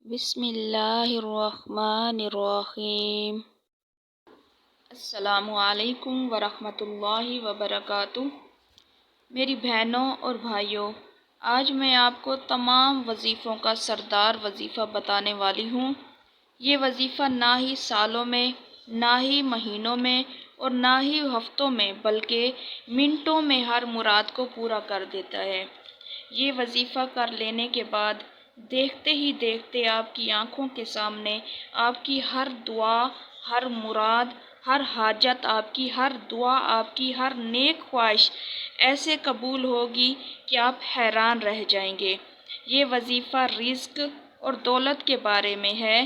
بسم اللہ الرحمن الرحیم۔ السلام علیکم ورحمۃ اللہ وبرکاتہ۔ میری بہنوں اور بھائیوں، آج میں آپ کو تمام وظیفوں کا سردار وظیفہ بتانے والی ہوں۔ یہ وظیفہ نہ ہی سالوں میں، نہ ہی مہینوں میں اور نہ ہی ہفتوں میں بلکہ منٹوں میں ہر مراد کو پورا کر دیتا ہے۔ یہ وظیفہ کر لینے کے بعد دیکھتے ہی دیکھتے آپ کی آنکھوں کے سامنے آپ کی ہر دعا، ہر مراد، ہر حاجت، آپ کی ہر دعا، آپ کی ہر نیک خواہش ایسے قبول ہوگی کہ آپ حیران رہ جائیں گے۔ یہ وظیفہ رزق اور دولت کے بارے میں ہے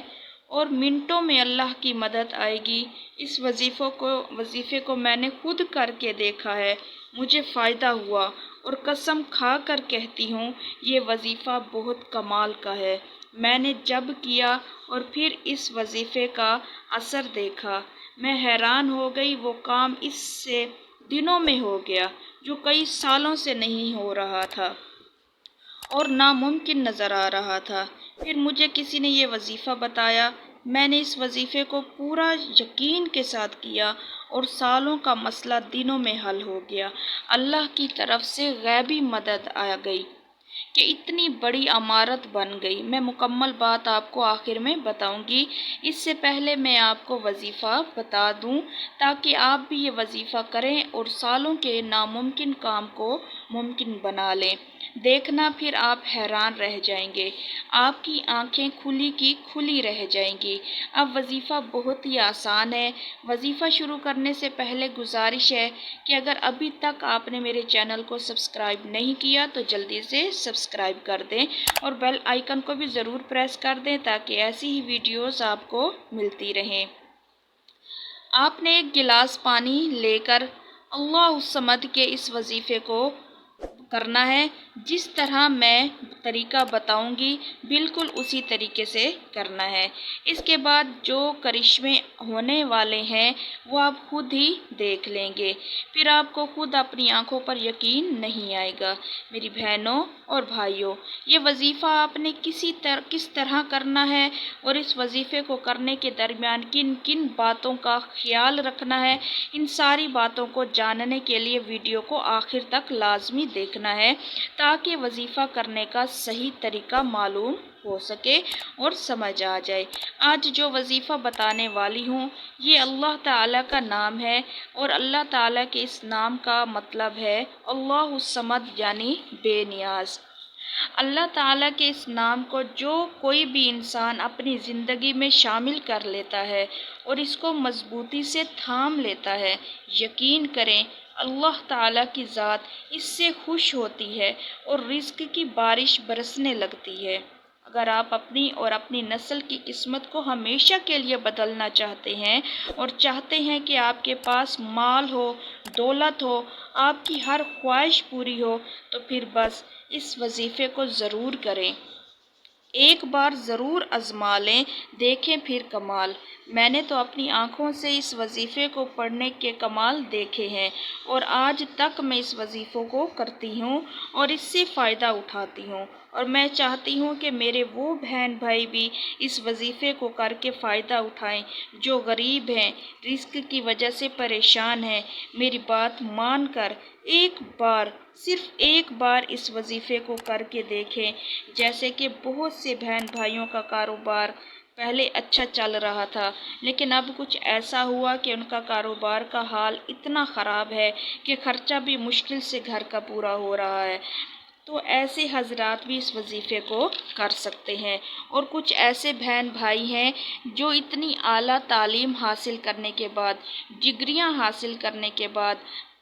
اور منٹوں میں اللہ کی مدد آئے گی۔ اس وظیفے کو میں نے خود کر کے دیکھا ہے، مجھے فائدہ ہوا اور قسم کھا کر کہتی ہوں یہ وظیفہ بہت کمال کا ہے۔ میں نے جب کیا اور پھر اس وظیفے کا اثر دیکھا، میں حیران ہو گئی۔ وہ کام اس سے دنوں میں ہو گیا جو کئی سالوں سے نہیں ہو رہا تھا اور ناممکن نظر آ رہا تھا۔ پھر مجھے کسی نے یہ وظیفہ بتایا، میں نے اس وظیفے کو پورا یقین کے ساتھ کیا اور سالوں کا مسئلہ دنوں میں حل ہو گیا۔ اللہ کی طرف سے غیبی مدد آ گئی کہ اتنی بڑی عمارت بن گئی۔ میں مکمل بات آپ کو آخر میں بتاؤں گی۔ اس سے پہلے میں آپ کو وظیفہ بتا دوں تاکہ آپ بھی یہ وظیفہ کریں اور سالوں کے ناممکن کام کو ممکن بنا لیں۔ دیکھنا پھر آپ حیران رہ جائیں گے، آپ کی آنکھیں کھلی کی کھلی رہ جائیں گی۔ اب وظیفہ بہت ہی آسان ہے۔ وظیفہ شروع کرنے سے پہلے گزارش ہے کہ اگر ابھی تک آپ نے میرے چینل کو سبسکرائب نہیں کیا تو جلدی سے سبسکرائب کر دیں اور بیل آئیکن کو بھی ضرور پریس کر دیں تاکہ ایسی ہی ویڈیوز آپ کو ملتی رہیں۔ آپ نے ایک گلاس پانی لے کر اللہ الصمد کے اس وظیفے کو کرنا ہے۔ جس طرح میں طریقہ بتاؤں گی بالکل اسی طریقے سے کرنا ہے۔ اس کے بعد جو کرشمے ہونے والے ہیں وہ آپ خود ہی دیکھ لیں گے، پھر آپ کو خود اپنی آنکھوں پر یقین نہیں آئے گا۔ میری بہنوں اور بھائیوں، یہ وظیفہ آپ نے کس طرح کرنا ہے اور اس وظیفے کو کرنے کے درمیان کن کن باتوں کا خیال رکھنا ہے، ان ساری باتوں کو جاننے کے لیے ویڈیو کو آخر تک لازمی دیکھنا ہے تاکہ وظیفہ کرنے کا صحیح طریقہ معلوم ہو سکے اور سمجھ آ جائے۔ آج جو وظیفہ بتانے والی ہوں یہ اللہ تعالیٰ کا نام ہے اور اللہ تعالیٰ کے اس نام کا مطلب ہے اللہ الصمد یعنی بے نیاز۔ اللہ تعالیٰ کے اس نام کو جو کوئی بھی انسان اپنی زندگی میں شامل کر لیتا ہے اور اس کو مضبوطی سے تھام لیتا ہے، یقین کریں اللہ تعالیٰ کی ذات اس سے خوش ہوتی ہے اور رزق کی بارش برسنے لگتی ہے۔ اگر آپ اپنی اور اپنی نسل کی قسمت کو ہمیشہ کے لیے بدلنا چاہتے ہیں اور چاہتے ہیں کہ آپ کے پاس مال ہو، دولت ہو، آپ کی ہر خواہش پوری ہو، تو پھر بس اس وظیفے کو ضرور کریں۔ ایک بار ضرور آزما لیں، دیکھیں پھر کمال۔ میں نے تو اپنی آنکھوں سے اس وظیفے کو پڑھنے کے کمال دیکھے ہیں اور آج تک میں اس وظیفوں کو کرتی ہوں اور اس سے فائدہ اٹھاتی ہوں، اور میں چاہتی ہوں کہ میرے وہ بہن بھائی بھی اس وظیفے کو کر کے فائدہ اٹھائیں جو غریب ہیں، رزق کی وجہ سے پریشان ہیں۔ میری بات مان کر ایک بار، صرف ایک بار اس وظیفے کو کر کے دیکھیں۔ جیسے کہ بہت سے بہن بھائیوں کا کاروبار پہلے اچھا چل رہا تھا لیکن اب کچھ ایسا ہوا کہ ان کا کاروبار کا حال اتنا خراب ہے کہ خرچہ بھی مشکل سے گھر کا پورا ہو رہا ہے، تو ایسے حضرات بھی اس وظیفے کو کر سکتے ہیں۔ اور کچھ ایسے بہن بھائی ہیں جو اتنی اعلیٰ تعلیم حاصل کرنے کے بعد، ڈگریاں حاصل کرنے کے بعد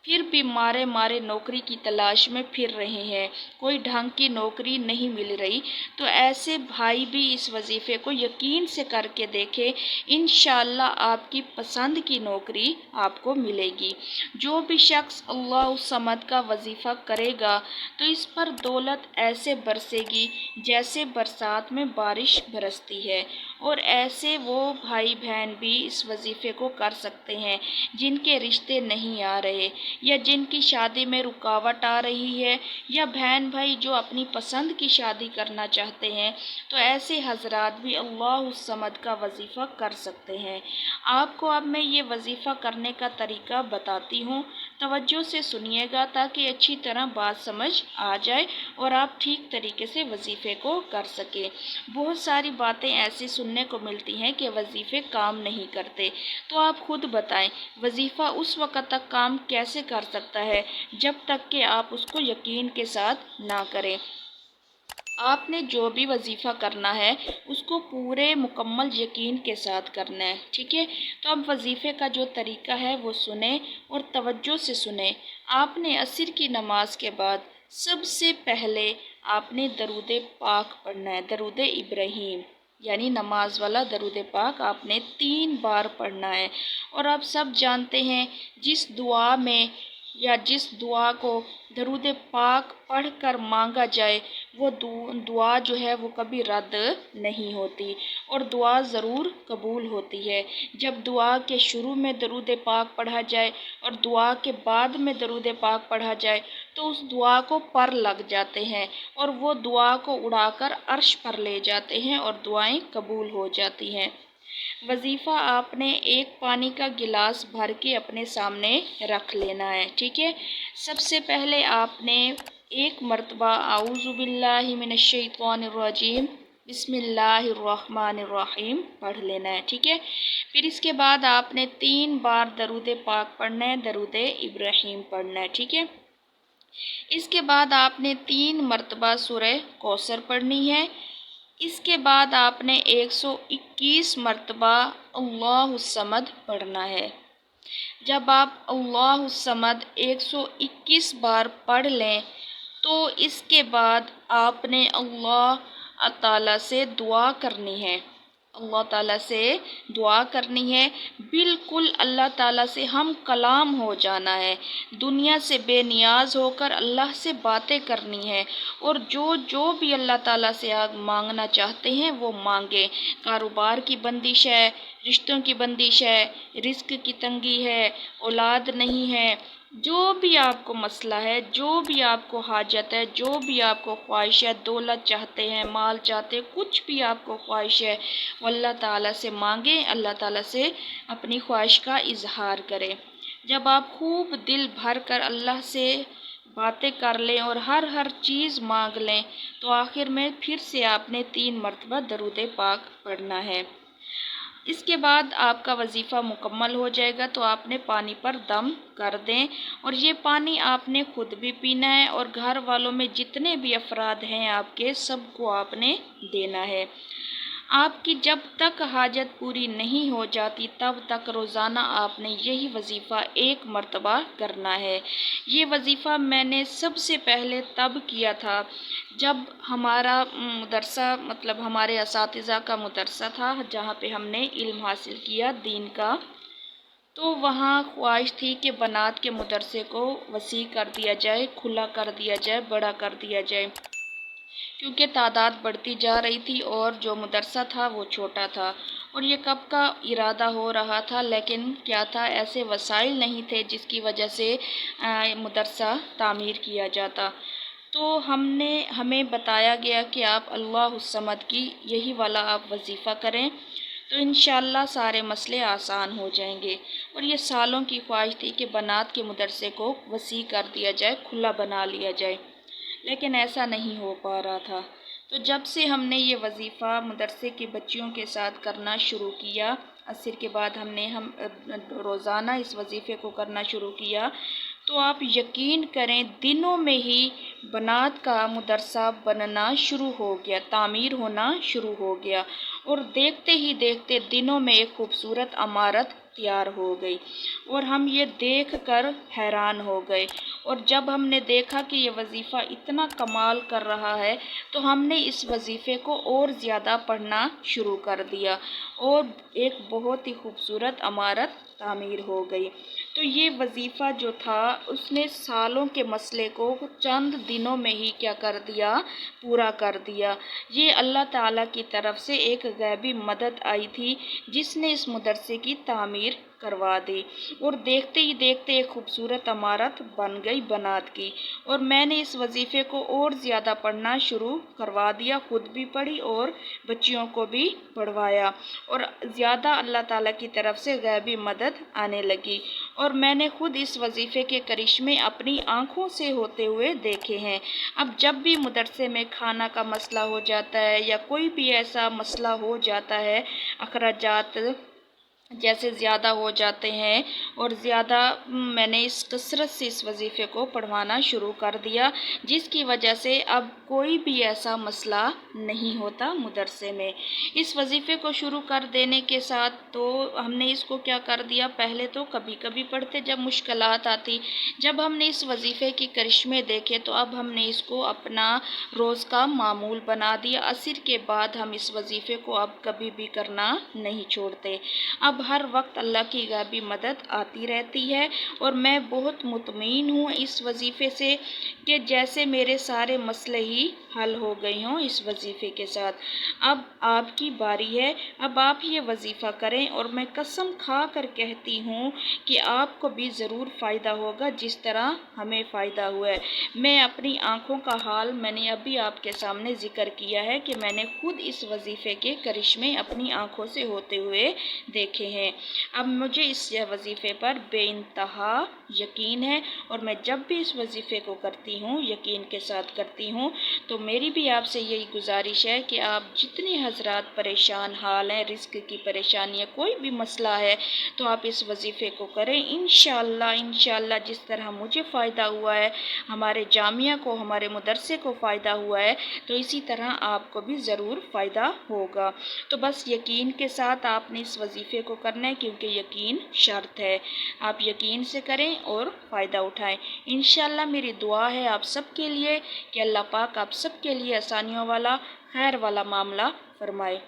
پھر بھی مارے نوکری کی تلاش میں پھر رہے ہیں، کوئی ڈھنگ کی نوکری نہیں مل رہی، تو ایسے بھائی بھی اس وظیفے کو یقین سے کر کے دیکھیں، انشاءاللہ آپ کی پسند کی نوکری آپ کو ملے گی۔ جو بھی شخص اللہ الصمد کا وظیفہ کرے گا تو اس پر دولت ایسے برسے گی جیسے برسات میں بارش برستی ہے، اور ایسے وہ بھائی بہن بھی اس وظیفے کو کر سکتے ہیں جن کے رشتے نہیں آ رہے، یا جن کی شادی میں رکاوٹ آ رہی ہے، یا بہن بھائی جو اپنی پسند کی شادی کرنا چاہتے ہیں، تو ایسے حضرات بھی اللہ الصمد کا وظیفہ کر سکتے ہیں۔ آپ کو اب میں یہ وظیفہ کرنے کا طریقہ بتاتی ہوں، توجہ سے سنیے گا تاکہ اچھی طرح بات سمجھ آ جائے اور آپ ٹھیک طریقے سے وظیفے کو کر سکیں۔ بہت ساری باتیں ایسی سننے کو ملتی ہیں کہ وظیفے کام نہیں کرتے، تو آپ خود بتائیں وظیفہ اس وقت تک کام کیسے کر سکتا ہے جب تک کہ آپ اس کو یقین کے ساتھ نہ کریں۔ آپ نے جو بھی وظیفہ کرنا ہے اس کو پورے مکمل یقین کے ساتھ کرنا ہے، ٹھیک ہے؟ تو اب وظیفے کا جو طریقہ ہے وہ سنیں اور توجہ سے سنیں۔ آپ نے عصر کی نماز کے بعد سب سے پہلے آپ نے درود پاک پڑھنا ہے، درود ابراہیم، یعنی نماز والا درود پاک آپ نے 3 بار پڑھنا ہے۔ اور آپ سب جانتے ہیں جس دعا میں یا جس دعا کو درود پاک پڑھ کر مانگا جائے وہ دعا جو ہے وہ کبھی رد نہیں ہوتی اور دعا ضرور قبول ہوتی ہے۔ جب دعا کے شروع میں درود پاک پڑھا جائے اور دعا کے بعد میں درود پاک پڑھا جائے تو اس دعا کو پر لگ جاتے ہیں اور وہ دعا کو اڑا کر عرش پر لے جاتے ہیں اور دعائیں قبول ہو جاتی ہیں۔ وظیفہ آپ نے ایک پانی کا گلاس بھر کے اپنے سامنے رکھ لینا ہے، ٹھیک ہے؟ سب سے پہلے آپ نے ایک مرتبہ اعوذ باللہ من الشیطان الرجیم بسم اللہ الرحمن الرحیم پڑھ لینا ہے، ٹھیک ہے؟ پھر اس کے بعد آپ نے 3 بار درود پاک پڑھنا ہے، درود ابراہیم پڑھنا ہے، ٹھیک ہے؟ اس کے بعد آپ نے 3 مرتبہ سورہ کوثر پڑھنی ہے۔ اس کے بعد آپ نے 121 مرتبہ اللہ الصمد پڑھنا ہے۔ جب آپ اللہ الصمد 121 بار پڑھ لیں تو اس کے بعد آپ نے اللہ تعالیٰ سے دعا کرنی ہے، اللہ تعالیٰ سے دعا کرنی ہے، بالکل اللہ تعالیٰ سے ہم کلام ہو جانا ہے، دنیا سے بے نیاز ہو کر اللہ سے باتیں کرنی ہے اور جو بھی اللہ تعالیٰ سے آپ مانگنا چاہتے ہیں وہ مانگیں۔ کاروبار کی بندش ہے، رشتوں کی بندش ہے، رزق کی تنگی ہے، اولاد نہیں ہے، جو بھی آپ کو مسئلہ ہے، جو بھی آپ کو حاجت ہے، جو بھی آپ کو خواہش ہے، دولت چاہتے ہیں، مال چاہتے ہیں، کچھ بھی آپ کو خواہش ہے وہ اللہ تعالیٰ سے مانگیں، اللہ تعالیٰ سے اپنی خواہش کا اظہار کریں۔ جب آپ خوب دل بھر کر اللہ سے باتیں کر لیں اور ہر چیز مانگ لیں تو آخر میں پھر سے آپ نے 3 مرتبہ درود پاک پڑھنا ہے۔ اس کے بعد آپ کا وظیفہ مکمل ہو جائے گا تو آپ نے پانی پر دم کر دیں اور یہ پانی آپ نے خود بھی پینا ہے اور گھر والوں میں جتنے بھی افراد ہیں آپ کے سب کو آپ نے دینا ہے۔ آپ کی جب تک حاجت پوری نہیں ہو جاتی تب تک روزانہ آپ نے یہی وظیفہ 1 مرتبہ کرنا ہے۔ یہ وظیفہ میں نے سب سے پہلے تب کیا تھا جب ہمارا مدرسہ ہمارے اساتذہ کا مدرسہ تھا جہاں پہ ہم نے علم حاصل کیا دین کا، تو وہاں خواہش تھی کہ بنات کے مدرسے کو وسیع کر دیا جائے، کھلا کر دیا جائے، بڑا کر دیا جائے، کیونکہ تعداد بڑھتی جا رہی تھی اور جو مدرسہ تھا وہ چھوٹا تھا اور یہ کب کا ارادہ ہو رہا تھا، لیکن کیا تھا ایسے وسائل نہیں تھے جس کی وجہ سے مدرسہ تعمیر کیا جاتا۔ تو ہمیں بتایا گیا کہ آپ اللہ الصمد کی یہی والا آپ وظیفہ کریں تو انشاءاللہ سارے مسئلے آسان ہو جائیں گے۔ اور یہ سالوں کی خواہش تھی کہ بنات کے مدرسے کو وسیع کر دیا جائے، کھلا بنا لیا جائے، لیکن ایسا نہیں ہو پا رہا تھا۔ تو جب سے ہم نے یہ وظیفہ مدرسے کے بچیوں کے ساتھ کرنا شروع کیا، عصر کے بعد ہم روزانہ اس وظیفے کو کرنا شروع کیا، تو آپ یقین کریں دنوں میں ہی بنات کا مدرسہ بننا شروع ہو گیا، تعمیر ہونا شروع ہو گیا اور دیکھتے ہی دیکھتے دنوں میں ایک خوبصورت عمارت تیار ہو گئی اور ہم یہ دیکھ کر حیران ہو گئے۔ اور جب ہم نے دیکھا کہ یہ وظیفہ اتنا کمال کر رہا ہے تو ہم نے اس وظیفے کو اور زیادہ پڑھنا شروع کر دیا اور ایک بہت ہی خوبصورت عمارت تعمیر ہو گئی۔ تو یہ وظیفہ جو تھا اس نے سالوں کے مسئلے کو چند دنوں میں ہی کیا کر دیا، پورا کر دیا۔ یہ اللہ تعالیٰ کی طرف سے ایک غیبی مدد آئی تھی جس نے اس مدرسے کی تعمیر کروا دی، اور دیکھتے ہی دیکھتے ایک خوبصورت عمارت بن گئی، بنات کی۔ اور میں نے اس وظیفے کو اور زیادہ پڑھنا شروع کروا دیا، خود بھی پڑھی اور بچیوں کو بھی پڑھوایا، اور زیادہ اللہ تعالیٰ کی طرف سے غیبی مدد آنے لگی، اور میں نے خود اس وظیفے کے کرشمے اپنی آنکھوں سے ہوتے ہوئے دیکھے ہیں۔ اب جب بھی مدرسے میں کھانا کا مسئلہ ہو جاتا ہے یا کوئی بھی ایسا مسئلہ ہو جاتا ہے، اخراجات جیسے زیادہ ہو جاتے ہیں، اور زیادہ میں نے اس کثرت سے اس وظیفے کو پڑھوانا شروع کر دیا، جس کی وجہ سے اب کوئی بھی ایسا مسئلہ نہیں ہوتا مدرسے میں۔ اس وظیفے کو شروع کر دینے کے ساتھ تو ہم نے اس کو کیا کر دیا، پہلے تو کبھی کبھی پڑھتے جب مشکلات آتی، جب ہم نے اس وظیفے کی کرشمے دیکھے تو اب ہم نے اس کو اپنا روز کا معمول بنا دیا۔ عصر کے بعد ہم اس وظیفے کو اب کبھی بھی کرنا نہیں چھوڑتے۔ اب ہر وقت اللہ کی غیبی مدد آتی رہتی ہے، اور میں بہت مطمئن ہوں اس وظیفے سے کہ جیسے میرے سارے مسئلے ہی حل ہو گئے ہوں اس وظیفے کے ساتھ۔ اب آپ کی باری ہے، اب آپ یہ وظیفہ کریں، اور میں قسم کھا کر کہتی ہوں کہ آپ کو بھی ضرور فائدہ ہوگا جس طرح ہمیں فائدہ ہوا ہے۔ میں اپنی آنکھوں کا حال میں نے ابھی آپ کے سامنے ذکر کیا ہے کہ میں نے خود اس وظیفے کے کرشمے اپنی آنکھوں سے ہوتے ہوئے دیکھے ہیں۔ اب مجھے اس وظیفے پر بے انتہا یقین ہے، اور میں جب بھی اس وظیفے کو کرتی ہوں، یقین کے ساتھ کرتی ہوں، تو میری بھی آپ سے یہی گزارش ہے کہ آپ جتنے حضرات پریشان حال ہیں، رزق کی پریشانی ہے، کوئی بھی مسئلہ ہے، تو آپ اس وظیفے کو کریں۔ انشاءاللہ جس طرح مجھے فائدہ ہوا ہے، ہمارے جامعہ کو، ہمارے مدرسے کو فائدہ ہوا ہے، تو اسی طرح آپ کو بھی ضرور فائدہ ہوگا۔ تو بس یقین کے ساتھ آپ نے اس وظیفے کو کرنا ہے، کیونکہ یقین شرط ہے۔ آپ یقین سے کریں اور فائدہ اٹھائیں۔ انشاءاللہ میری دعا ہے آپ سب کے لیے کہ اللہ پاک آپ سب کے لیے آسانیوں والا، خیر والا معاملہ فرمائے۔